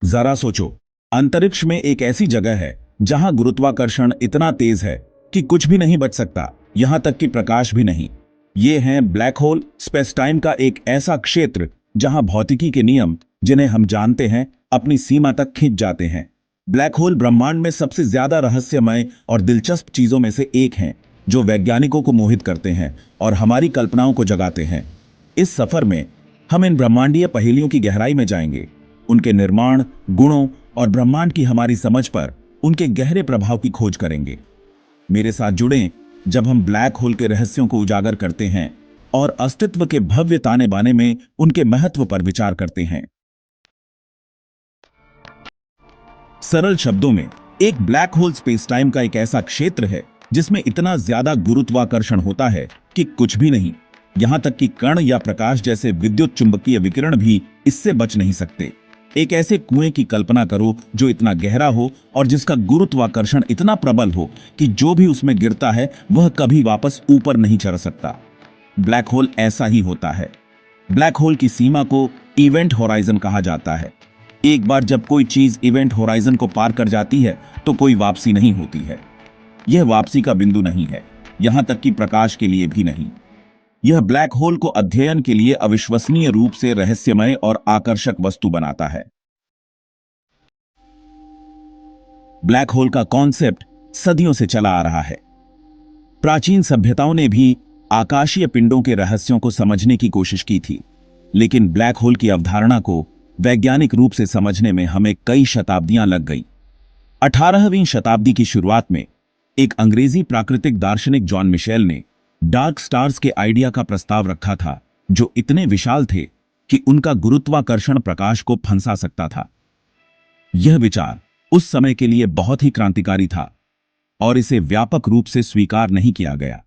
जरा सोचो, अंतरिक्ष में एक ऐसी जगह है जहां गुरुत्वाकर्षण इतना तेज है कि कुछ भी नहीं बच सकता, यहां तक कि प्रकाश भी नहीं। ये है ब्लैक होल, स्पेस टाइम का एक ऐसा क्षेत्र जहां भौतिकी के नियम, जिन्हें हम जानते हैं, अपनी सीमा तक खिंच जाते हैं। ब्लैक होल ब्रह्मांड में सबसे ज्यादा रहस्यमय और दिलचस्प चीजों में से एक हैं, जो वैज्ञानिकों को मोहित करते हैं और हमारी कल्पनाओं को जगाते हैं। इस सफर में हम इन ब्रह्मांडीय पहेलियों की गहराई में जाएंगे, उनके निर्माण, गुणों और ब्रह्मांड की हमारी समझ पर उनके गहरे प्रभाव की खोज करेंगे। मेरे साथ जुड़ें जब हम ब्लैक होल के रहस्यों को उजागर करते हैं और अस्तित्व के भव्य ताने बाने में उनके महत्व पर विचार करते हैं। सरल शब्दों में, एक ब्लैक होल स्पेस टाइम का एक ऐसा क्षेत्र है जिसमें इतना ज्यादा गुरुत्वाकर्षण होता है कि कुछ भी नहीं, यहां तक कि कण या प्रकाश जैसे विद्युत चुंबकीय विकिरण भी इससे बच नहीं सकते। एक ऐसे कुएं की कल्पना करो जो इतना गहरा हो और जिसका गुरुत्वाकर्षण इतना प्रबल हो कि जो भी उसमें गिरता है वह कभी वापस ऊपर नहीं चढ़ सकता। ब्लैक होल ऐसा ही होता है। ब्लैक होल की सीमा को इवेंट होराइजन कहा जाता है। एक बार जब कोई चीज इवेंट होराइजन को पार कर जाती है तो कोई वापसी नहीं होती है। यह वापसी का बिंदु नहीं है, यहां तक कि प्रकाश के लिए भी नहीं। यह ब्लैक होल को अध्ययन के लिए अविश्वसनीय रूप से रहस्यमय और आकर्षक वस्तु बनाता है। ब्लैक होल का कॉन्सेप्ट सदियों से चला आ रहा है। प्राचीन सभ्यताओं ने भी आकाशीय पिंडों के रहस्यों को समझने की कोशिश की थी, लेकिन ब्लैक होल की अवधारणा को वैज्ञानिक रूप से समझने में हमें कई शताब्दियां लग गईं। 18वीं शताब्दी की शुरुआत में एक अंग्रेजी प्राकृतिक दार्शनिक जॉन मिशेल ने डार्क स्टार्स के आइडिया का प्रस्ताव रखा था, जो इतने विशाल थे कि उनका गुरुत्वाकर्षण प्रकाश को फंसा सकता था। यह विचार उस समय के लिए बहुत ही क्रांतिकारी था और इसे व्यापक रूप से स्वीकार नहीं किया गया।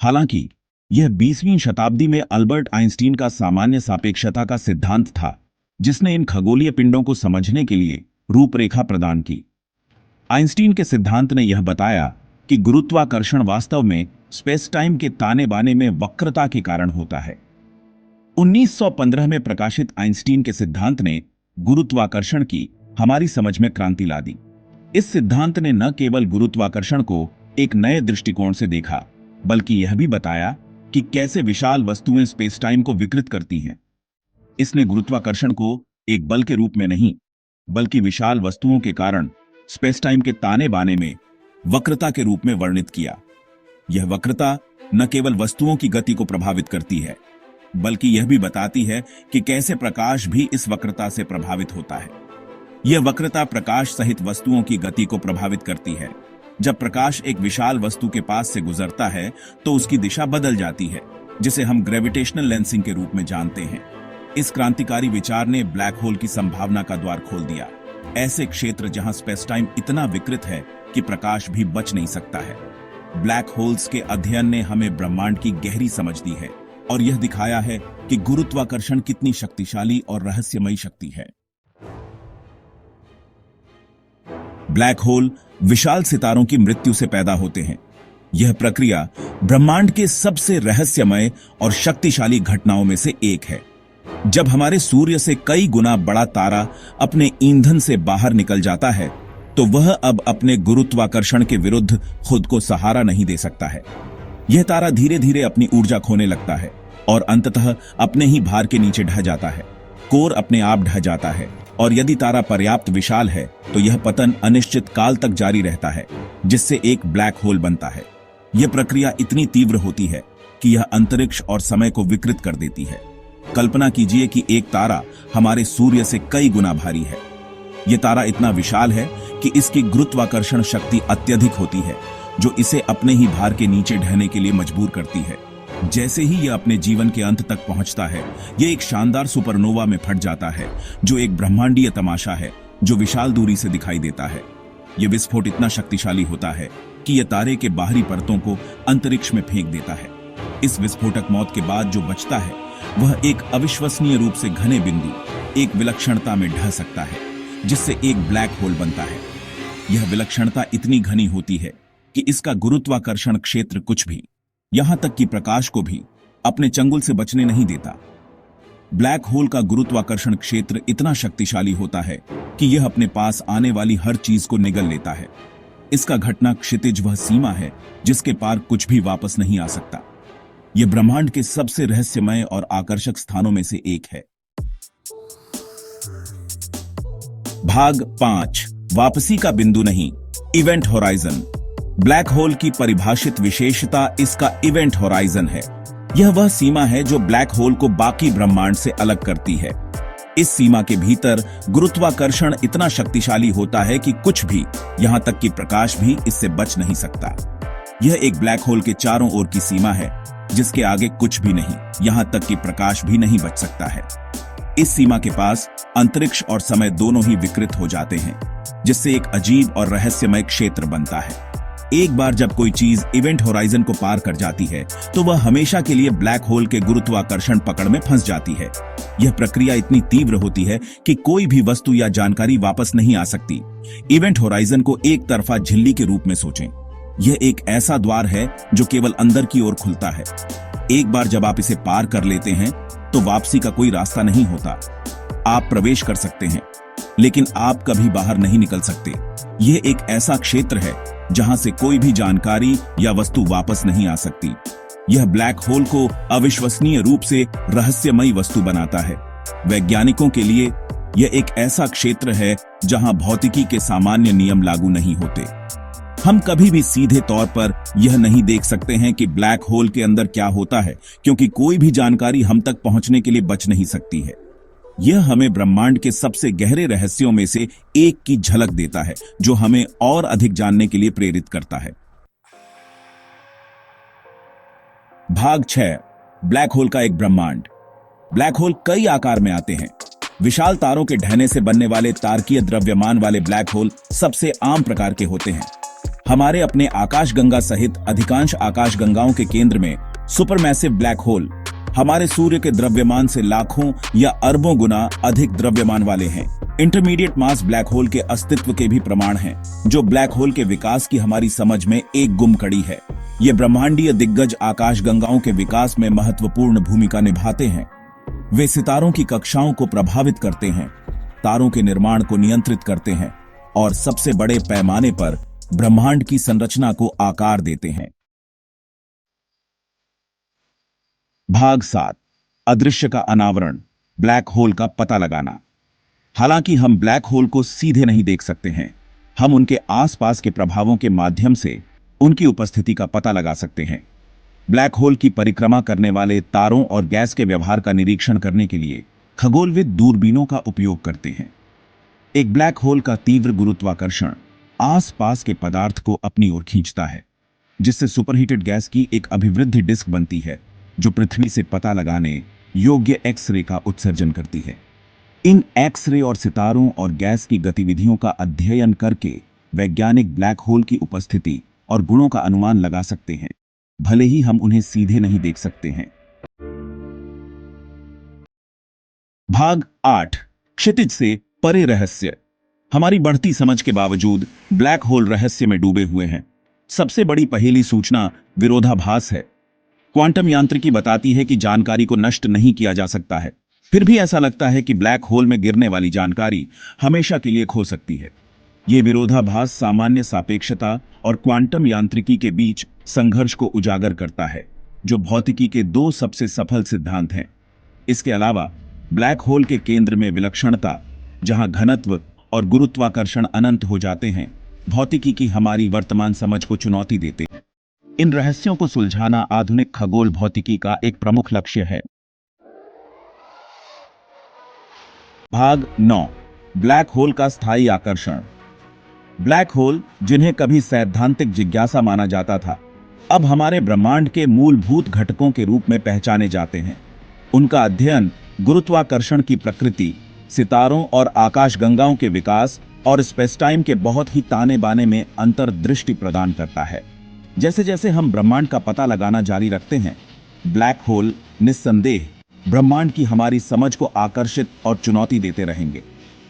हालांकि यह 20वीं शताब्दी में अल्बर्ट आइंस्टीन का सामान्य सापेक्षता का सिद्धांत था, जिसने इन खगोलीय पिंडों को समझने के लिए रूपरेखा प्रदान की। आइंस्टीन के सिद्धांत ने यह बताया कि गुरुत्वाकर्षण वास्तव में स्पेस टाइम के ताने बाने में वक्रता के कारण होता है। 1915 में प्रकाशित आइंस्टीन के सिद्धांत ने गुरुत्वाकर्षण की हमारी समझ में क्रांति ला दी। इस सिद्धांत ने न केवल गुरुत्वाकर्षण को एक नए दृष्टिकोण से देखा, बल्कि यह भी बताया कि कैसे विशाल वस्तुएं स्पेस टाइम को विकृत करती हैं। इसने गुरुत्वाकर्षण को एक बल के रूप में नहीं, बल्कि विशाल वस्तुओं के कारण स्पेस टाइम के ताने बाने में वक्रता के रूप में वर्णित किया। यह वक्रता न केवल वस्तुओं की गति को प्रभावित करती है, बल्कि यह भी बताती है कि कैसे प्रकाश भी इस वक्रता से प्रभावित होता है। यह वक्रता प्रकाश सहित वस्तुओं की गति को प्रभावित करती है। जब प्रकाश एक विशाल वस्तु के पास से गुजरता है तो उसकी दिशा बदल जाती है, जिसे हम ग्रेविटेशनल लेंसिंग के रूप में जानते हैं। इस क्रांतिकारी विचार ने ब्लैक होल की संभावना का द्वार खोल दिया, ऐसे क्षेत्र जहां स्पेस टाइम इतना विकृत है कि प्रकाश भी बच नहीं सकता है। ब्लैक होल्स के अध्ययन ने हमें ब्रह्मांड की गहरी समझ दी है और यह दिखाया है कि गुरुत्वाकर्षण कितनी शक्तिशाली और रहस्यमयी शक्ति है। ब्लैक होल विशाल सितारों की मृत्यु से पैदा होते हैं। यह प्रक्रिया ब्रह्मांड के सबसे रहस्यमय और शक्तिशाली घटनाओं में से एक है। जब हमारे सूर्य से कई गुना बड़ा तारा अपने ईंधन से बाहर निकल जाता है, तो वह अब अपने गुरुत्वाकर्षण के विरुद्ध खुद को सहारा नहीं दे सकता है। यह तारा धीरे धीरे अपनी ऊर्जा खोने लगता है और अंततः अपने ही भार के नीचे ढह जाता है। कोर अपने आप ढह जाता है और यदि तारा पर्याप्त विशाल है तो यह पतन अनिश्चित काल तक जारी रहता है, जिससे एक ब्लैक होल बनता है। यह प्रक्रिया इतनी तीव्र होती है कि यह अंतरिक्ष और समय को विकृत कर देती है। कल्पना कीजिए कि एक तारा हमारे सूर्य से कई गुना भारी है। यह तारा इतना विशाल है कि इसकी गुरुत्वाकर्षण शक्ति अत्यधिक होती है, जो इसे अपने ही भार के नीचे ढहने के लिए मजबूर करती है। जैसे ही यह अपने जीवन के अंत तक पहुंचता है, यह एक शानदार सुपरनोवा में फट जाता है, जो एक ब्रह्मांडीय तमाशा है जो विशाल दूरी से दिखाई देता है। यह विस्फोट इतना शक्तिशाली होता है कि यह तारे के बाहरी परतों को अंतरिक्ष में फेंक देता है। इस विस्फोटक मौत के बाद जो बचता है वह एक अविश्वसनीय रूप से घने बिंदु, एक विलक्षणता में ढह सकता है, जिससे एक ब्लैक होल बनता है। यह विलक्षणता इतनी घनी होती है कि इसका गुरुत्वाकर्षण क्षेत्र कुछ भी, यहां तक कि प्रकाश को भी, अपने चंगुल से बचने नहीं देता। ब्लैक होल का गुरुत्वाकर्षण क्षेत्र इतना शक्तिशाली होता है कि यह अपने पास आने वाली हर चीज को निगल लेता है। इसका घटना क्षितिज वह सीमा है जिसके पार कुछ भी वापस नहीं आ सकता। यह ब्रह्मांड के सबसे रहस्यमय और आकर्षक स्थानों में से एक है। भाग 5, वापसी का बिंदु नहीं, इवेंट होराइजन। ब्लैक होल की परिभाषित विशेषता इसका इवेंट होराइजन है। यह वह सीमा है जो ब्लैक होल को बाकी ब्रह्मांड से अलग करती है। इस सीमा के भीतर गुरुत्वाकर्षण इतना शक्तिशाली होता है कि कुछ भी, यहां तक कि प्रकाश भी, इससे बच नहीं सकता। यह एक ब्लैक होल के चारों ओर की सीमा है जिसके आगे कुछ भी नहीं, यहां तक कि प्रकाश भी नहीं बच सकता है। इस सीमा के पास अंतरिक्ष और समय दोनों ही विकृत हो जाते हैं, जिससे एक अजीब और रहस्यमय क्षेत्र बनता है। एक बार जब कोई चीज इवेंट होराइजन को पार कर जाती है तो वह हमेशा के लिए ब्लैक होल के गुरुत्वाकर्षण पकड़ में फंस जाती है। यह प्रक्रिया इतनी तीव्र होती है कि कोई भी वस्तु या जानकारी वापस नहीं आ सकती। इवेंट होराइजन को एक तरफा झिल्ली के रूप में सोचें। यह एक ऐसा द्वार है जो केवल अंदर की ओर खुलता है। एक बार जब आप इसे पार कर लेते हैं तो वापसी का कोई रास्ता नहीं होता। आप प्रवेश कर सकते हैं लेकिन आप कभी बाहर नहीं निकल सकते। यह एक ऐसा क्षेत्र है जहां से कोई भी जानकारी या वस्तु वापस नहीं आ सकती। यह ब्लैक होल को अविश्वसनीय रूप से रहस्यमयी वस्तु बनाता है। वैज्ञानिकों के लिए यह एक ऐसा क्षेत्र है जहां भौतिकी के सामान्य नियम लागू नहीं होते। हम कभी भी सीधे तौर पर यह नहीं देख सकते हैं कि ब्लैक होल के अंदर क्या होता है, क्योंकि कोई भी जानकारी हम तक पहुंचने के लिए बच नहीं सकती है। यह हमें ब्रह्मांड के सबसे गहरे रहस्यों में से एक की झलक देता है, जो हमें और अधिक जानने के लिए प्रेरित करता है। भाग 6, ब्लैक होल का एक ब्रह्मांड। ब्लैक होल कई आकार में आते हैं। विशाल तारों के ढहने से बनने वाले तारकीय द्रव्यमान वाले ब्लैक होल सबसे आम प्रकार के होते हैं। हमारे अपने आकाशगंगा सहित अधिकांश आकाशगंगाओं के केंद्र में सुपरमैसिव ब्लैक होल हमारे सूर्य के द्रव्यमान से लाखों या अरबों गुना अधिक द्रव्यमान वाले हैं। इंटरमीडिएट मास ब्लैक होल के अस्तित्व के भी प्रमाण हैं, जो ब्लैक होल के विकास की हमारी समझ में एक गुम कड़ी है। ये ब्रह्मांडीय दिग्गज आकाशगंगाओं के विकास में महत्वपूर्ण भूमिका निभाते हैं। वे सितारों की कक्षाओं को प्रभावित करते हैं, तारों के निर्माण को नियंत्रित करते हैं और सबसे बड़े पैमाने पर ब्रह्मांड की संरचना को आकार देते हैं। भाग 7, अदृश्य का अनावरण, ब्लैक होल का पता लगाना। हालांकि हम ब्लैक होल को सीधे नहीं देख सकते हैं, हम उनके आसपास के प्रभावों के माध्यम से उनकी उपस्थिति का पता लगा सकते हैं। ब्लैक होल की परिक्रमा करने वाले तारों और गैस के व्यवहार का निरीक्षण करने के लिए खगोलविद दूरबीनों का उपयोग करते हैं। एक ब्लैक होल का तीव्र गुरुत्वाकर्षण आसपास के पदार्थ को अपनी ओर खींचता है, जिससे सुपरहीटेड गैस की एक अभिवृद्धि डिस्क बनती है, जो पृथ्वी से पता लगाने योग्य एक्स-रे का उत्सर्जन करती है। इन एक्स-रे और सितारों और गैस की गतिविधियों का अध्ययन करके वैज्ञानिक ब्लैक होल की उपस्थिति और गुणों का अनुमान लगा सकते हैं, भले ही हम उन्हें सीधे नहीं देख सकते हैं। भाग 8, क्षितिज से परे रहस्य। हमारी बढ़ती समझ के बावजूद ब्लैक होल रहस्य में डूबे हुए हैं। सबसे बड़ी पहेली सूचना विरोधाभास है। क्वांटम यांत्रिकी बताती है कि जानकारी को नष्ट नहीं किया जा सकता है, फिर भी ऐसा लगता है कि ब्लैक होल में गिरने वाली जानकारी हमेशा के लिए खो सकती है। यह विरोधाभास सामान्य सापेक्षता और क्वांटम यांत्रिकी के बीच संघर्ष को उजागर करता है, जो भौतिकी के दो सबसे सफल सिद्धांत हैं। इसके अलावा ब्लैक होल के केंद्र में विलक्षणता, जहां घनत्व और गुरुत्वाकर्षण अनंत हो जाते हैं, भौतिकी की हमारी वर्तमान समझ को चुनौती देते हैं। इन रहस्यों को सुलझाना आधुनिक खगोल भौतिकी का एक प्रमुख लक्ष्य है। भाग 9, ब्लैक होल का स्थायी आकर्षण। ब्लैक होल, जिन्हें कभी सैद्धांतिक जिज्ञासा माना जाता था, अब हमारे ब्रह्मांड के मूलभूत घटकों के रूप में पहचाने जाते हैं। उनका अध्ययन गुरुत्वाकर्षण की प्रकृति, सितारों और आकाशगंगाओं के विकास और स्पेस-टाइम के बहुत ही ताने बाने में अंतर्दृष्टि प्रदान करता है। जैसे जैसे हम ब्रह्मांड का पता लगाना जारी रखते हैं, ब्लैक होल निस्संदेह ब्रह्मांड की हमारी समझ को आकर्षित और चुनौती देते रहेंगे।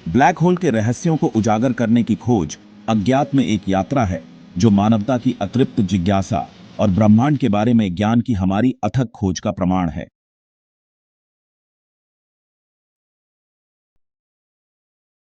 ब्लैक होल के रहस्यों को उजागर करने की खोज अज्ञात में एक यात्रा है, जो मानवता की अतृप्त जिज्ञासा और ब्रह्मांड के बारे में ज्ञान की हमारी अथक खोज का प्रमाण है।